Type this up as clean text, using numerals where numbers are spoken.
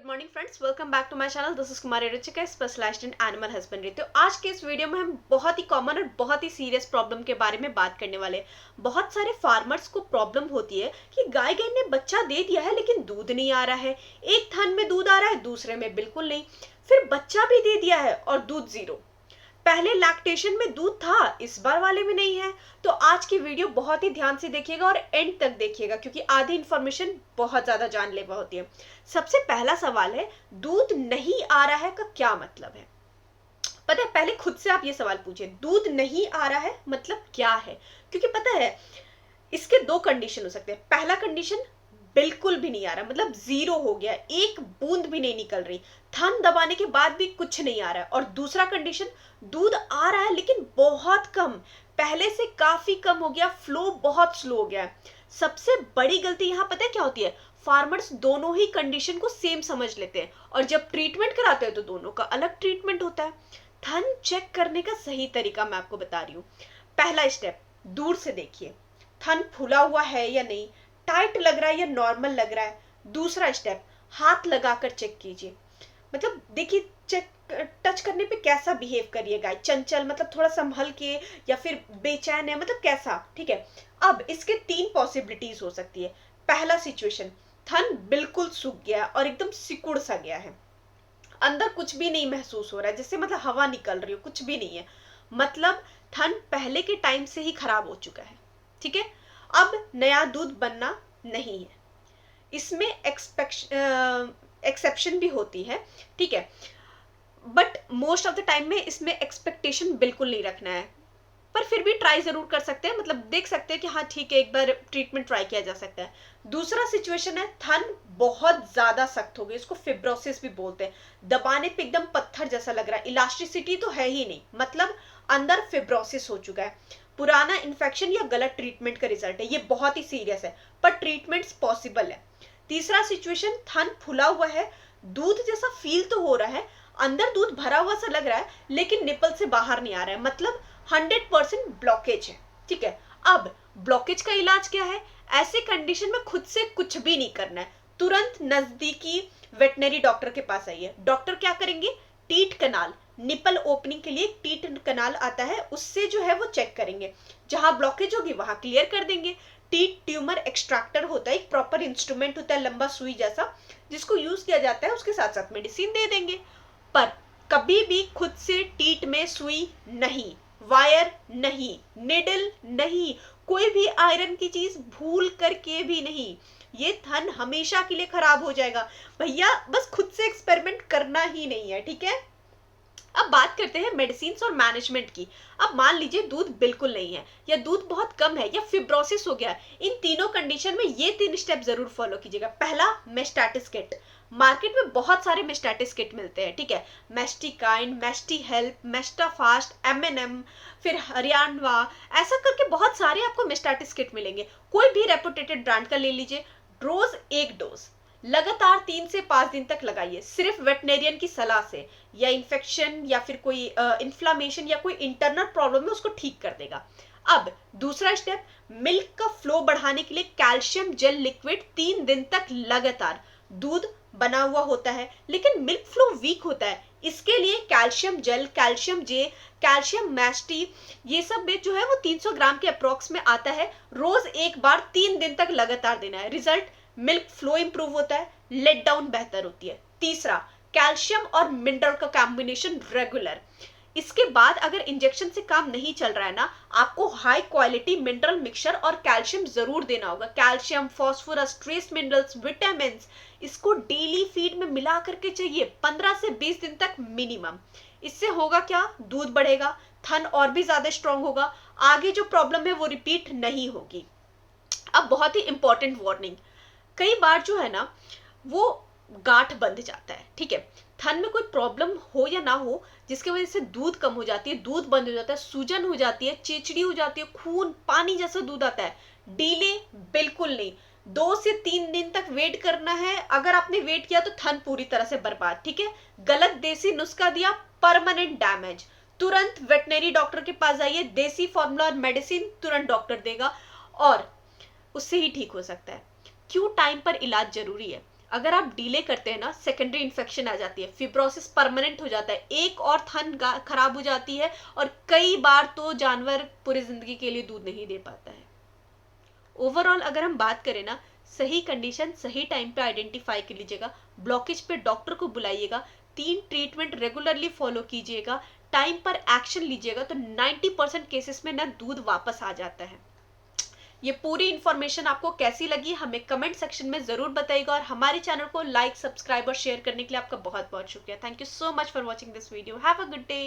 Good morning friends, welcome back to my channel. This is Kumari Ruchika, specialized in animal husbandry. तो आज के इस video में हम बहुत ही कॉमन और बहुत ही सीरियस प्रॉब्लम के बारे में बात करने वाले हैं। बहुत सारे फार्मर्स को प्रॉब्लम होती है कि गाय ने बच्चा दे दिया है लेकिन दूध नहीं आ रहा है। एक थन में दूध आ रहा है, दूसरे में बिल्कुल नहीं, फिर बच्चा भी दे दिया है और दूध जीरो। पहले लैक्टेशन में दूध था, इस बार वाले में नहीं है। तो आज की वीडियो बहुत ही ध्यान से देखिएगा और एंड तक देखिएगा क्योंकि आधी इंफॉर्मेशन बहुत ज्यादा जानलेवा होती है। सबसे पहला सवाल है, दूध नहीं आ रहा है का क्या मतलब है? पता है, पहले खुद से आप ये सवाल पूछिए, दूध नहीं आ रहा है मतलब क्या है? क्योंकि पता है इसके दो कंडीशन हो सकते हैं। पहला कंडीशन, बिल्कुल भी नहीं आ रहा, मतलब जीरो हो गया, एक बूंद भी नहीं निकल रही, थन दबाने के बाद भी कुछ नहीं आ रहा है। और दूसरा कंडीशन, दूध आ रहा है लेकिन बहुत कम, पहले से काफी कम हो गया, फ्लो बहुत स्लो हो गया है। सबसे बड़ी गलती यहाँ पता है क्या होती है? फार्मर्स दोनों ही कंडीशन को सेम समझ लेते हैं और जब ट्रीटमेंट कराते हैं तो दोनों का अलग ट्रीटमेंट होता है। थन चेक करने का सही तरीका मैं आपको बता रही हूँ। पहला स्टेप, दूर से देखिए थन फूला हुआ है या नहीं, टाइट लग रहा है या नॉर्मल लग रहा है। दूसरा स्टेप, हाथ लगाकर चेक कीजिए, मतलब देखिए चेक टच करने पे कैसा बिहेव करिए गाय, चंचल मतलब थोड़ा संभल के या फिर बेचैन है, मतलब कैसा, ठीक है। अब इसके तीन पॉसिबिलिटीज हो सकती है। पहला सिचुएशन, थन बिल्कुल सूख गया और एकदम सिकुड़ सा गया है, अंदर कुछ भी नहीं महसूस हो रहा है, जैसे मतलब हवा निकल रही हो, कुछ भी नहीं है, मतलब थन पहले के टाइम से ही खराब हो चुका है, ठीक है। अब नया दूध बनना नहीं है, इसमें एक्सेप्शन भी होती है, ठीक है, but most of the time में इसमें एक्सपेक्टेशन बिल्कुल नहीं रखना है, पर फिर भी ट्राई जरूर कर सकते हैं, मतलब देख सकते हैं कि हाँ ठीक है, एक बार ट्रीटमेंट ट्राई किया जा सकता है। दूसरा सिचुएशन है, थन बहुत ज्यादा सख्त हो गई, इसको फिब्रोसिस भी बोलते हैं, दबाने पे एकदम पत्थर जैसा लग रहा है, इलास्टिसिटी तो है ही नहीं, मतलब अंदर फिब्रोसिस हो चुका है, पुराना इन्फेक्शन या गलत ट्रीटमेंट का रिजल्ट है, ये बहुत ही सीरियस है, पर ट्रीटमेंट पॉसिबल है। तीसरा सिचुएशन, थन फुला हुआ है, दूध जैसा फील तो हो रहा है, अंदर दूध भरा हुआ सा लग रहा है लेकिन निपल से बाहर नहीं आ रहा है, मतलब 100% ब्लॉकेज है, ठीक है। अब ब्लॉकेज का इलाज क्या है? ऐसे कंडीशन में खुद से कुछ भी नहीं करना है, तुरंत नजदीकी वेटनरी डॉक्टर के पास आइए। डॉक्टर क्या करेंगे? टीट कनाल, निपल ओपनिंग के लिए टीट कनाल आता है, उससे जो है वो चेक करेंगे, जहां ब्लॉकेज होगी वहां क्लियर कर देंगे। टीट ट्यूमर एक्सट्रैक्टर होता है, एक प्रॉपर इंस्ट्रूमेंट होता है, लंबा सुई जैसा, जिसको यूज किया जाता है, उसके साथ साथ मेडिसिन दे देंगे। पर कभी भी खुद से टीट में सुई नहीं, वायर नहीं, निडल नहीं, कोई भी आयरन की चीज भूल करके भी नहीं, ये थन हमेशा के लिए खराब हो जाएगा। भैया बस खुद से एक्सपेरिमेंट करना ही नहीं है, ठीक है। अब बात करते हैं मेडिसिन और मैनेजमेंट की। अब मान लीजिए दूध बिल्कुल नहीं है या दूध बहुत कम है या फिब्रोसिस हो गया, इन तीनों कंडीशन में ये 3 स्टेप जरूर फॉलो कीजिएगा। पहला, मेस्टाटिस किट, मार्केट में बहुत सारे मेस्टाटिस किट मिलते हैं, ठीक है, मेस्टिकाइन, मेस्टी हेल्प, मेस्टाफास्ट, एमएनएम, फिर हरियाणवा, ऐसा करके बहुत सारे आपको मेस्टाटिस किट मिलेंगे। कोई भी रेपुटेटेड ब्रांड का ले लीजिए। रोज एक डोज लगातार 3 से 5 दिन तक लगाइए, सिर्फ वेटनेरियन की सलाह से, या इन्फेक्शन या फिर कोई इन्फ्लामेशन या कोई इंटरनल प्रॉब्लम है उसको ठीक कर देगा। अब दूसरा स्टेप, मिल्क का फ्लो बढ़ाने के लिए कैल्शियम जेल लिक्विड 3 दिन तक लगातार, दूध बना हुआ होता है लेकिन मिल्क फ्लो वीक होता है, इसके लिए कैल्शियम जेल, कैल्शियम जे, कैल्शियम मैस्टी, ये सब में जो है वो 300 ग्राम के अप्रोक्स में आता है, रोज एक बार 3 दिन तक लगातार देना है। रिजल्ट, मिल्क फ्लो इंप्रूव होता है, लेट डाउन बेहतर होती है। तीसरा, कैल्शियम और मिनरल का कॉम्बिनेशन रेगुलर। इसके बाद अगर इंजेक्शन से काम नहीं चल रहा है ना, आपको हाई क्वालिटी मिनरल मिक्सचर और कैल्शियम जरूर देना होगा, calcium, phosphorus, trace minerals, vitamin, इसको डेली फीड में मिला करके चाहिए 15 से 20 दिन तक मिनिमम। इससे होगा क्या? दूध बढ़ेगा, थन और भी ज्यादा स्ट्रांग होगा, आगे जो प्रॉब्लम है वो रिपीट नहीं होगी। अब बहुत ही इंपॉर्टेंट वार्निंग, कई बार जो है ना वो गांठ बंध जाता है, ठीक है, थन में कोई प्रॉब्लम हो या ना हो जिसकी वजह से दूध कम हो जाती है, दूध बंद हो जाता है, सूजन हो जाती है, चिचड़ी हो जाती है, खून पानी जैसा दूध आता है, डीले बिल्कुल नहीं, 2 से 3 दिन तक वेट करना है। अगर आपने वेट किया तो थन पूरी तरह से बर्बाद, ठीक है। गलत देसी नुस्खा दिया, परमानेंट डैमेज, तुरंत वेटनरी डॉक्टर के पास जाइए, देसी फॉर्मूला और मेडिसिन तुरंत डॉक्टर देगा और उससे ही ठीक हो सकता है। क्यों टाइम पर इलाज जरूरी है? अगर आप डिले करते हैं ना, सेकेंडरी इन्फेक्शन आ जाती है, फिब्रोसिस परमानेंट हो जाता है, एक और थन खराब हो जाती है, और कई बार तो जानवर पूरी जिंदगी के लिए दूध नहीं दे पाता है। ओवरऑल अगर हम बात करें ना, सही कंडीशन सही टाइम पे आइडेंटिफाई कर लीजिएगा, ब्लॉकेज पे डॉक्टर को बुलाइएगा, 3 ट्रीटमेंट रेगुलरली फॉलो कीजिएगा, टाइम पर एक्शन लीजिएगा, तो 90% केसेस में ना दूध वापस आ जाता है। ये पूरी इंफॉर्मेशन आपको कैसी लगी हमें कमेंट सेक्शन में जरूर बताइएगा, और हमारे चैनल को लाइक, सब्सक्राइब और शेयर करने के लिए आपका बहुत बहुत शुक्रिया। Thank you so much for watching this video. Have a good day.